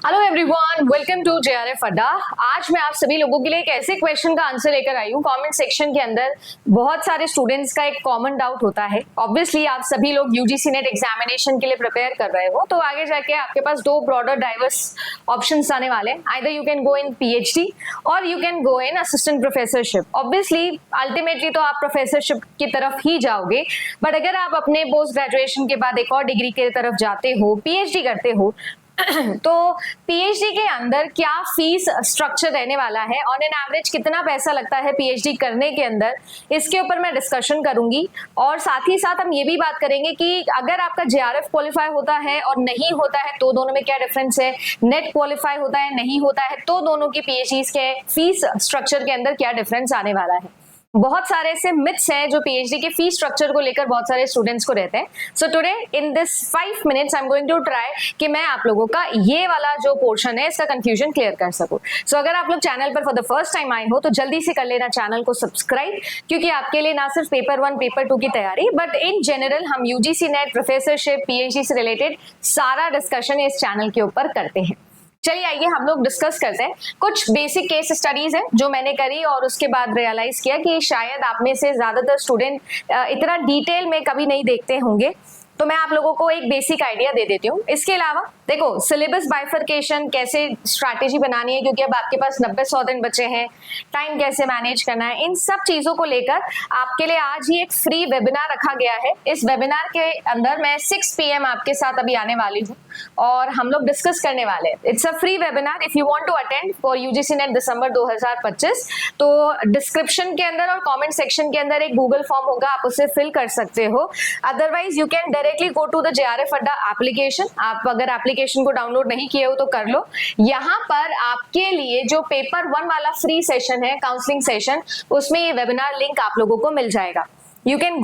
Hello everyone, welcome to JRF Adda. आज मैं आप सभी लोगों के लिए एक ऐसे क्वेश्चन का आंसर लेकर आई हूँ। कमेंट सेक्शन के अंदर बहुत सारे स्टूडेंट्स का एक कॉमन डाउट होता है। ऑब्वियसली आप सभी लोग यूजीसी नेट एग्जामिनेशन के लिए प्रिपेयर कर रहे हो, तो आगे जाके आपके पास दो ब्रॉडर डाइवर्स ऑप्शंस आने वाले हैं। Either you can go in PhD और you can go in assistant professorship. Obviously ultimately तो आप प्रोफेसरशिप की तरफ ही जाओगे, बट अगर आप अपने पोस्ट ग्रेजुएशन के बाद एक और डिग्री की तरफ जाते हो, पीएचडी करते हो, तो पीएचडी के अंदर क्या फीस स्ट्रक्चर रहने वाला है, ऑन एन एवरेज कितना पैसा लगता है पीएचडी करने के अंदर, इसके ऊपर मैं डिस्कशन करूंगी। और साथ ही साथ हम ये भी बात करेंगे कि अगर आपका जेआरएफ क्वालिफाई होता है और नहीं होता है तो दोनों में क्या डिफरेंस है, नेट क्वालिफाई होता है नहीं होता है तो दोनों की पीएचडी के फीस स्ट्रक्चर के अंदर क्या डिफरेंस आने वाला है। बहुत सारे ऐसे मिथ्स हैं जो पीएचडी के फीस स्ट्रक्चर को लेकर बहुत सारे स्टूडेंट्स को रहते हैं। So today in this 5 minutes I am going to try कि मैं आप लोगों का ये वाला जो पोर्शन है इसका कंफ्यूजन क्लियर कर सकूं। सो अगर आप लोग चैनल पर फॉर द फर्स्ट टाइम आए हो तो जल्दी से कर लेना चैनल को सब्सक्राइब, क्योंकि आपके लिए ना सिर्फ पेपर 1 पेपर 2 की तैयारी बट इन जनरल हम यूजीसी नेट प्रोफेसरशिप पीएचडी से रिलेटेड सारा डिस्कशन इस चैनल के ऊपर करते हैं। चलिए आइए हम लोग डिस्कस करते हैं। कुछ बेसिक केस स्टडीज हैं जो मैंने करी और उसके बाद रियलाइज किया कि शायद आप में से ज्यादातर स्टूडेंट इतना डिटेल में कभी नहीं देखते होंगे, तो मैं आप लोगों को एक बेसिक आइडिया दे देती हूँ। इसके अलावा देखो सिलेबस बाइफर्केशन कैसे स्ट्रैटेजी बनानी है, क्योंकि अब आपके पास 90-100 दिन बचे हैं, टाइम कैसे मैनेज करना है, इन सब चीजों को लेकर आपके लिए आज ही एक फ्री वेबिनार रखा गया है। इस वेबिनार के अंदर मैं 6 PM आपके साथ अभी आने वाली हूँ और हम लोग डिस्कस करने वाले हैं। It's a free webinar. If you want to attend for UGC NET December 2025 तो डिस्क्रिप्शन के अंदर और कमेंट सेक्शन के अंदर एक गूगल फॉर्म होगा, आप उसे फिल कर सकते हो। Otherwise you can directly go to the JRF Adda application. आप अगर एप्लीकेशन को डाउनलोड नहीं किए हो तो कर लो। यहाँ पर आपके लिए जो पेपर 1 वाला फ्री सेशन है, काउंसलिंग सेशन, उसमें ये वेबिनार लिंक आप लोगों को मिल जाएगा। You can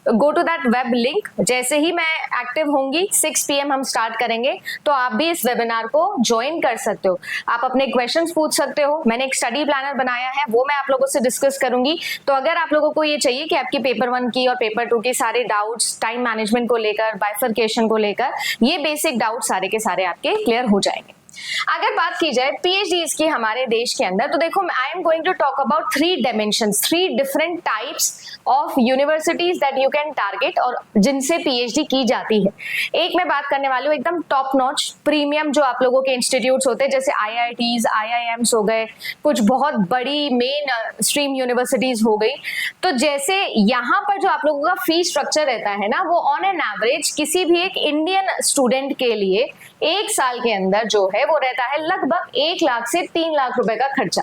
go to that web link. जैसे ही मैं एक्टिव होंगी 6 PM हम स्टार्ट करेंगे, तो आप भी इस वेबिनार को ज्वाइन कर सकते हो। आप अपने क्वेश्चंस पूछ सकते हो। मैंने एक स्टडी प्लानर बनाया है, वो मैं आप लोगों से डिस्कस करूंगी। तो अगर आप लोगों को ये चाहिए कि आपके पेपर 1 की और पेपर 2 के सारे डाउट्स टाइम मैनेजमेंट को लेकर, बाइफर्केशन को लेकर, ये बेसिक डाउट सारे के सारे आपके क्लियर हो जाएंगे। अगर बात की जाए पीएचडी की हमारे देश के अंदर, तो देखो I am going to talk about 3 dimensions, 3 different types of universities that you can target और जिनसे पीएचडी की जाती है। एक मैं बात करने वाली हूँ एकदम टॉप नॉच प्रीमियम जो आप लोगों के इंस्टीट्यूट्स होते हैं, जैसे आईआईटीज, आईआईएम्स हो गए, कुछ बहुत बड़ी मेन स्ट्रीम यूनिवर्सिटीज हो गई। तो जैसे यहाँ पर जो आप लोगों का फी स्ट्रक्चर रहता है ना, वो ऑन एन एवरेज किसी भी एक इंडियन स्टूडेंट के लिए 1 साल के अंदर जो है वो रहता है लगभग 1 लाख से 3 लाख रुपए का खर्चा।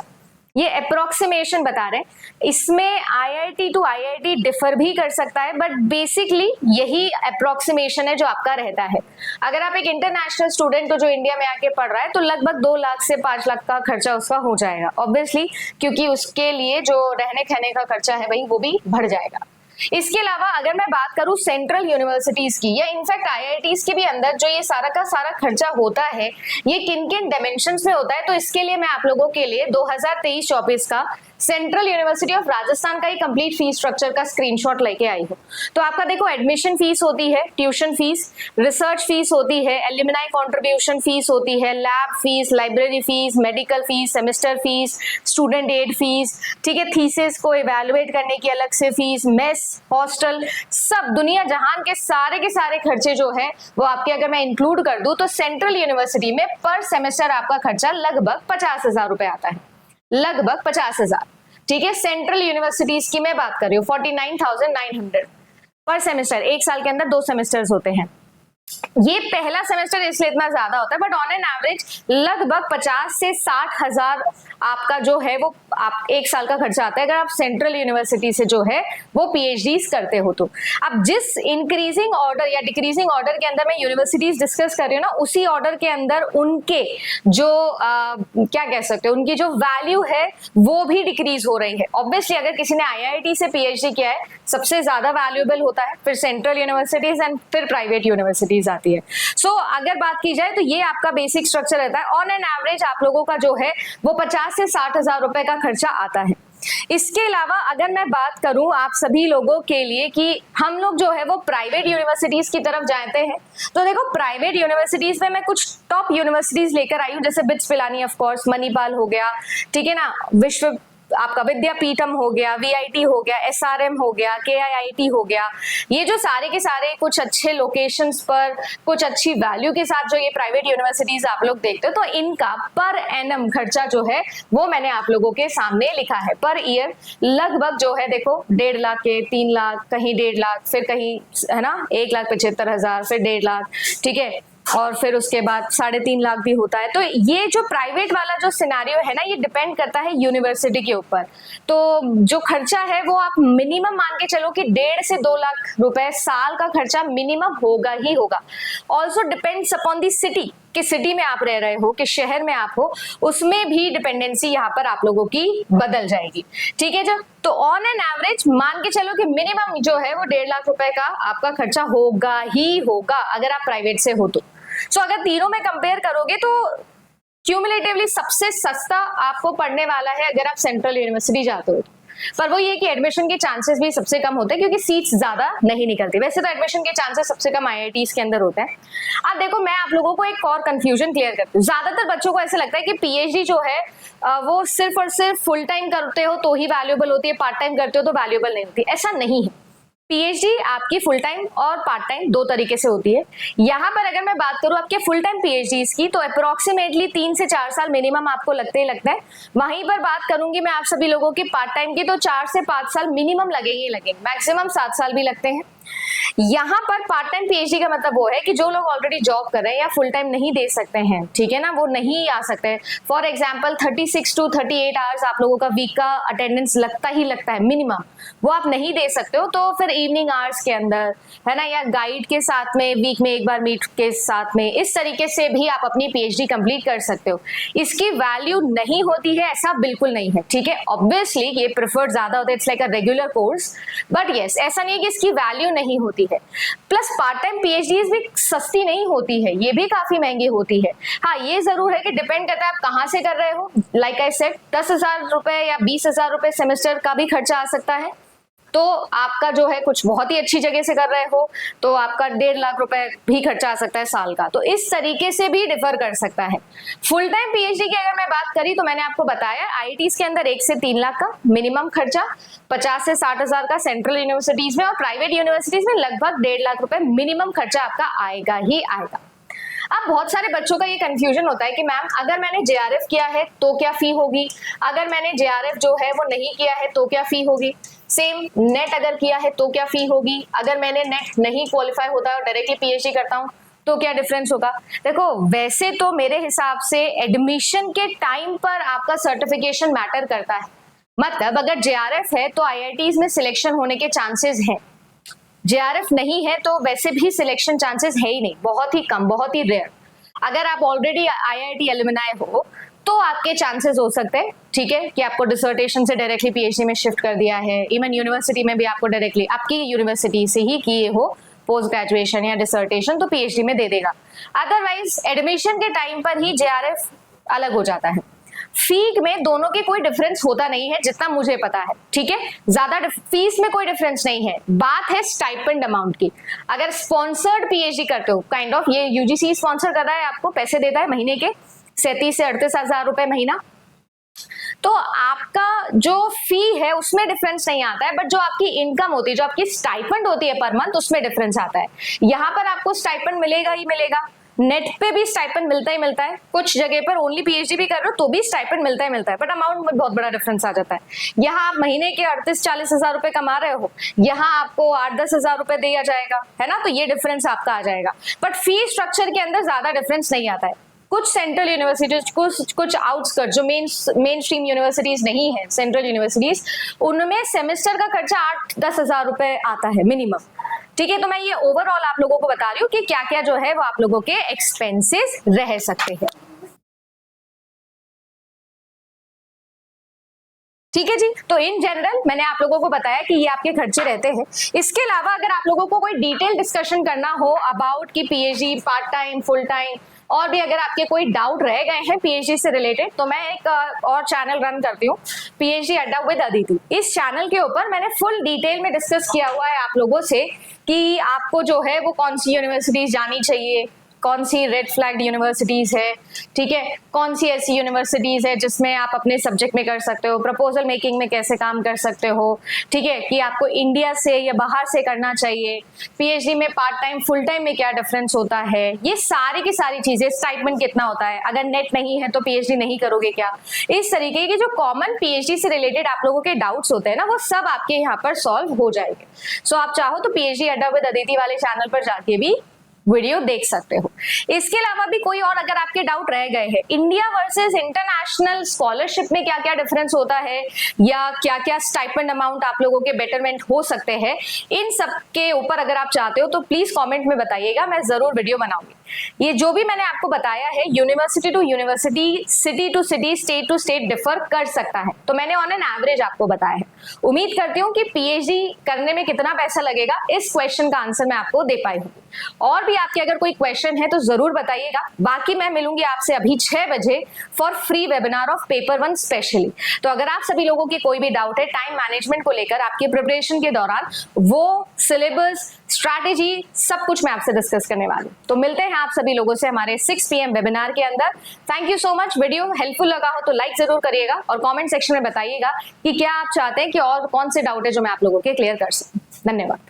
ये अप्रोक्सीमेशन बता रहे हैं। इसमें आईआईटी टू आईआईटी डिफर भी कर सकता है, बट बेसिकली यही अप्रोक्सीमेशन है जो आपका रहता है। अगर आप एक इंटरनेशनल स्टूडेंट हो जो इंडिया में आके पढ़ रहा है, तो लगभग 2 लाख से 5 लाख का खर्चा उसका हो जाएगा ऑब्वियसली, क्योंकि उसके लिए जो रहने खाने का खर्चा है भाई वो भी बढ़ जाएगा। इसके अलावा अगर मैं बात करूं सेंट्रल यूनिवर्सिटीज की या इनफैक्ट आईआईटीज के भी अंदर जो ये सारा का सारा खर्चा होता है, ये किन किन डायमेंशंस में होता है, तो इसके लिए मैं आप लोगों के लिए 2023-24 का सेंट्रल यूनिवर्सिटी ऑफ राजस्थान का ही कंप्लीट फीस स्ट्रक्चर का स्क्रीनशॉट लेके आई हूँ। तो आपका देखो एडमिशन फीस होती है, ट्यूशन फीस, रिसर्च फीस होती है, एल्यूमिनाई कॉन्ट्रीब्यूशन फीस होती है, lab fees, library fees, medical fees, semester fees, student aid fees, ठीक है, थीसिस को इवेलुएट करने की अलग से फीस, मेस, हॉस्टल, सब दुनिया जहान के सारे खर्चे जो है वो आपके अगर मैं इंक्लूड कर दूं तो सेंट्रल यूनिवर्सिटी में पर सेमेस्टर आपका खर्चा लगभग 50,000 रुपए आता है, लगभग 50,000। ठीक है, सेंट्रल यूनिवर्सिटीज की मैं बात कर रही हूँ 49,900 पर सेमेस्टर। 1 साल के अंदर 2 सेमेस्टर्स होते हैं। ये पहला सेमेस्टर इसलिए इतना ज्यादा होता है, बट ऑन एन एवरेज लगभग 50 से 60,000 आपका जो है वो आप 1 साल का खर्चा आता है अगर आप सेंट्रल यूनिवर्सिटी से जो है वो पीएचडीज करते हो। तो अब जिस इंक्रीजिंग ऑर्डर या डिक्रीजिंग ऑर्डर के अंदर मैं यूनिवर्सिटीज डिस्कस कर रही हूँ ना, उसी ऑर्डर के अंदर उनके जो क्या कह सकते हैं, उनकी जो वैल्यू है वो भी डिक्रीज हो रही है। ऑब्वियसली अगर किसी ने आईआईटी से पीएचडी किया है सबसे ज्यादा वैल्यूएबल होता है, फिर सेंट्रल यूनिवर्सिटीज एंड फिर प्राइवेट यूनिवर्सिटीज आती है। सो अगर बात की जाए तो ये आपका बेसिक स्ट्रक्चर रहता है। ऑन एन एवरेज आप लोगों का जो है वो 50 से 60,000 रुपए का खर्चा आता है। इसके अलावा अगर मैं बात करूं आप सभी लोगों के लिए कि हम लोग जो है वो प्राइवेट यूनिवर्सिटीज की तरफ जाते हैं, तो देखो प्राइवेट यूनिवर्सिटीज में मैं कुछ टॉप यूनिवर्सिटीज लेकर आई हूं, जैसे bits Pilani of course, Manipal हो गया, ठीक है ना, विश्व आपका विद्यापीठम हो गया, वीआईटी हो गया, एसआरएम हो गया, केआईआईटी हो गया। ये जो सारे के सारे कुछ अच्छे लोकेशंस पर कुछ अच्छी वैल्यू के साथ जो ये प्राइवेट यूनिवर्सिटीज आप लोग देखते हो, तो इनका पर एनम खर्चा जो है वो मैंने आप लोगों के सामने लिखा है। पर ईयर लगभग जो है देखो 1.5 लाख के 3 लाख, कहीं 1.5 लाख, फिर कहीं है ना 1,75,000, फिर 1.5 लाख, ठीक है, और फिर उसके बाद 3.5 लाख भी होता है। तो ये जो प्राइवेट वाला जो सिनेरियो है ना, ये डिपेंड करता है यूनिवर्सिटी के ऊपर। तो जो खर्चा है वो आप मिनिमम मान के चलो कि 1.5 से 2 लाख रुपए साल का खर्चा मिनिमम होगा ही होगा। Also depends upon the city, कि सिटी में आप रह रहे हो, कि शहर में आप हो, उसमें भी डिपेंडेंसी यहाँ पर आप लोगों की बदल जाएगी, ठीक है। जब तो ऑन एन एवरेज मान के चलो कि मिनिमम जो है वो 1.5 लाख रुपए का आपका खर्चा होगा ही होगा अगर आप प्राइवेट से हो तो। सो अगर तीनों में कंपेयर करोगे तो क्यूमुलेटिवली सबसे सस्ता आपको पड़ने वाला है अगर आप सेंट्रल यूनिवर्सिटी जाते हो। पर वो ये कि एडमिशन के चांसेस भी सबसे कम होते हैं क्योंकि सीट्स ज्यादा नहीं निकलती। वैसे तो एडमिशन के चांसेस सबसे कम आईआईटीज के अंदर होते हैं। अब देखो मैं आप लोगों को एक और कंफ्यूजन क्लियर करती हूँ। ज्यादातर बच्चों को ऐसा लगता है कि पीएचडी जो है वो सिर्फ और सिर्फ फुल टाइम करते हो तो ही वैल्यूएबल होती है, पार्ट टाइम करते हो तो वैल्यूएबल नहीं होती। ऐसा नहीं है। पीएचडी आपकी फुल टाइम और पार्ट टाइम दो तरीके से होती है। यहाँ पर अगर मैं बात करूँ आपके फुल टाइम पीएचडीज की तो अप्रोक्सीमेटली 3 से 4 साल मिनिमम आपको लगता है। वहीं पर बात करूंगी मैं आप सभी लोगों की पार्ट टाइम की तो 4 से 5 साल मिनिमम लगेंगे, मैक्सिमम 7 साल भी लगते हैं। यहाँ पर पार्ट टाइम पीएचडी का मतलब वो है कि जो लोग ऑलरेडी जॉब कर रहे हैं या फुल टाइम नहीं दे सकते हैं, ठीक है ना, वो नहीं आ सकते। फॉर एग्जांपल 36 to 38 आवर्स आप लोगों का वीक का अटेंडेंस लगता है मिनिमम, वो आप नहीं दे सकते हो। तो फिर इवनिंग आवर्स के अंदर है ना, या गाइड के साथ में वीक में एक बार मीट के साथ में, इस तरीके से भी आप अपनी पीएचडी कंप्लीट कर सकते हो। इसकी वैल्यू नहीं होती है ऐसा बिल्कुल नहीं है, ठीक है। ऑब्वियसली ये प्रेफर्ड ज्यादा होता है, it's like a regular course, but yes ऐसा नहीं है कि इसकी वैल्यू नहीं होती है। प्लस पार्ट टाइम पीएचडीज भी सस्ती नहीं होती है, ये भी काफी महंगी होती है। हाँ ये जरूर है कि डिपेंड करता है आप कहाँ से कर रहे हो। लाइक आई सेड 10,000 रुपए या 20,000 रुपए सेमेस्टर का भी खर्चा आ सकता है। तो आपका जो है कुछ बहुत ही अच्छी जगह से कर रहे हो तो आपका 1.5 लाख रुपए भी खर्चा आ सकता है साल का। तो इस तरीके से भी डिफर कर सकता है। फुल टाइम पीएचडी की अगर मैं बात करी तो मैंने आपको बताया आईआईटीज के अंदर 1 से 3 लाख का मिनिमम खर्चा, 50 से 60 हजार का सेंट्रल यूनिवर्सिटीज में, और प्राइवेट यूनिवर्सिटीज में लगभग 1.5 लाख रुपए मिनिमम खर्चा आपका आएगा ही आएगा। अब बहुत सारे बच्चों का ये कंफ्यूजन होता है कि मैम अगर मैंने जेआरएफ किया है तो क्या फी होगी, अगर मैंने जेआरएफ जो है वो नहीं किया है तो क्या फी होगी, सेम नेट अगर किया है तो क्या फी होगी, अगर मैंने नेट नहीं क्वालिफाई होता और डायरेक्टली पीएचडी करता हूँ तो क्या डिफरेंस होगा। देखो वैसे तो मेरे हिसाब से एडमिशन के टाइम पर आपका सर्टिफिकेशन मैटर करता है। मतलब अगर जेआरएफ है तो आईआईटीज में सिलेक्शन होने के चांसेस हैं, जेआरएफ नहीं है तो वैसे भी सिलेक्शन चांसेस है ही नहीं, बहुत ही कम, बहुत ही रेयर। अगर आप ऑलरेडी आईआईटी एलुमनाई हो तो आपके चांसेस हो सकते हैं, ठीक है, कि आपको डिसर्टेशन से डायरेक्टली पीएचडी में शिफ्ट कर दिया है। इवन यूनिवर्सिटी में भी आपको डायरेक्टली आपकी यूनिवर्सिटी से ही किए हो पोस्ट ग्रेजुएशन या डिसर्टेशन तो पीएचडी में दे देगा। अदरवाइज एडमिशन के टाइम पर ही जेआरएफ अलग हो जाता है। फी में दोनों के कोई डिफरेंस होता नहीं है जितना मुझे पता है, ठीक है, ज्यादा फीस में कोई डिफरेंस नहीं है। बात है स्टाइपेंड अमाउंट की। अगर स्पॉन्सर्ड पीएचडी करते हो, काइंड ऑफ ये यूजीसी स्पॉन्सर कर रहा है, आपको पैसे देता है महीने के 37 से 38 हजार रुपए महीना, तो आपका जो फी है उसमें डिफरेंस नहीं आता है, बट जो आपकी इनकम होती है, जो आपकी स्टाइपेंड होती है पर मंथ, उसमें डिफरेंस आता है। यहाँ पर आपको स्टाइपेंड मिलेगा ही मिलेगा, नेट पे भी स्टाइपेंड मिलता ही मिलता है, कुछ जगह पर ओनली पीएचडी भी कर रहे हो तो भी स्टाइपेंड मिलता ही मिलता है, बट अमाउंट में बहुत बड़ा डिफरेंस आ जाता है। यहाँ आप महीने के 38-40 हजार रुपए कमा रहे हो, यहाँ आपको 8-10 हजार रुपए दिया जाएगा, है ना, तो ये डिफरेंस आपका आ जाएगा। बट फी स्ट्रक्चर के अंदर ज्यादा डिफरेंस नहीं आता है। कुछ सेंट्रल यूनिवर्सिटीज, कुछ आउटस्कर्ट जो मेन स्ट्रीम यूनिवर्सिटीज नहीं है, सेंट्रल यूनिवर्सिटीज, उनमें सेमेस्टर का खर्चा 8-10 हजार रुपए आता है मिनिमम, ठीक है। तो मैं ये ओवरऑल आप लोगों को बता रही हूँ कि क्या क्या जो है वो आप लोगों के एक्सपेंसेस रह सकते हैं, ठीक है जी। तो इन जनरल मैंने आप लोगों को बताया कि ये आपके खर्चे रहते हैं। इसके अलावा अगर आप लोगों को कोई डिटेल डिस्कशन करना हो अबाउट की PhD part time full time और भी अगर आपके कोई डाउट रह गए हैं पीएचडी से रिलेटेड, तो मैं एक और चैनल रन करती हूँ, पीएचडी अड्डा विद अदिति। इस चैनल के ऊपर मैंने फुल डिटेल में डिस्कस किया हुआ है आप लोगों से कि आपको जो है वो कौन सी यूनिवर्सिटीज जानी चाहिए, कौन सी रेड फ्लैग यूनिवर्सिटीज है, ठीक है, कौन सी ऐसी यूनिवर्सिटीज है जिसमें आप अपने सब्जेक्ट में कर सकते हो, प्रपोजल मेकिंग में कैसे काम कर सकते हो, ठीक है, कि आपको इंडिया से या बाहर से करना चाहिए, पीएचडी में पार्ट टाइम फुल टाइम में क्या डिफरेंस होता है, ये सारी की सारी चीजें, स्टाइपेंड कितना होता है, अगर नेट नहीं है तो पीएचडी नहीं करोगे क्या, इस तरीके के जो कॉमन पीएचडी से रिलेटेड आप लोगों के डाउट्स होते हैं ना, वो सब आपके यहाँ पर सॉल्व हो जाएंगे। सो आप चाहो तो पीएचडी अड्डा विद अदिति वाले चैनल पर जाके भी वीडियो देख सकते हो। इसके अलावा भी कोई और अगर आपके डाउट रह गए हैं, इंडिया वर्सेस इंटरनेशनल स्कॉलरशिप में क्या क्या डिफरेंस होता है या क्या क्या स्टाइपेंड अमाउंट आप लोगों के बेटरमेंट हो सकते हैं, इन सब के ऊपर अगर आप चाहते हो तो प्लीज कमेंट में बताइएगा, मैं जरूर वीडियो बनाऊंगी। ये जो भी मैंने आपको बताया है university to university, city to city, state to state differ कर सकता है, तो मैंने ऑन एन एवरेज आपको बताया है। उम्मीद करती हूँ कि पीएचडी करने में कितना पैसा लगेगा इस क्वेश्चन का आंसर मैं आपको दे पाई हूँ। और भी आपके अगर कोई क्वेश्चन है तो जरूर बताइएगा। बाकी मैं मिलूंगी आपसे अभी 6 बजे for free webinar of paper 1 specially. तो अगर आप सभी लोगों की कोई भी डाउट है टाइम मैनेजमेंट को लेकर आपके प्रिपरेशन के दौरान, वो सिलेबस, स्ट्रैटेजी, सब कुछ मैं आपसे डिस्कस करने वाली हूँ। तो मिलते हैं आप सभी लोगों से हमारे 6 PM वेबिनार के अंदर। Thank you so much. Video helpful लगा हो तो लाइक जरूर करिएगा और कमेंट सेक्शन में बताइएगा कि क्या आप चाहते हैं कि और कौन से डाउट है जो मैं आप लोगों के क्लियर कर सकूं। धन्यवाद।